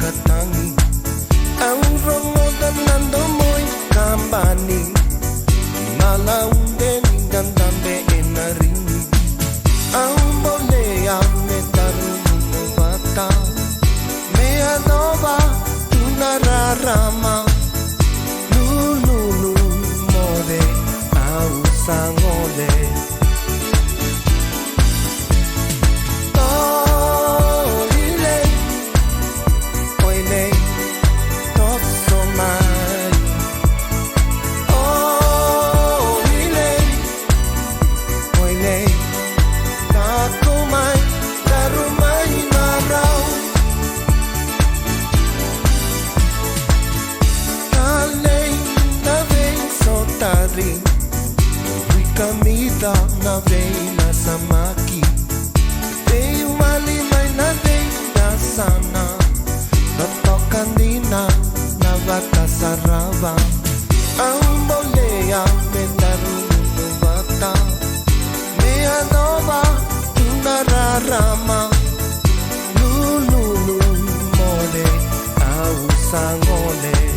katangi ang rongo danando mo'y kambani malaunde ni gandambe enarini ang bolea me darunong bata me adoba tunararama lululu mode au sangole Kamita na veina samaki Te umalimay na veina sana Totokan nina na bata saraba Ang bolea me darunong bata Me adoba tunararama Lululu mole au sangole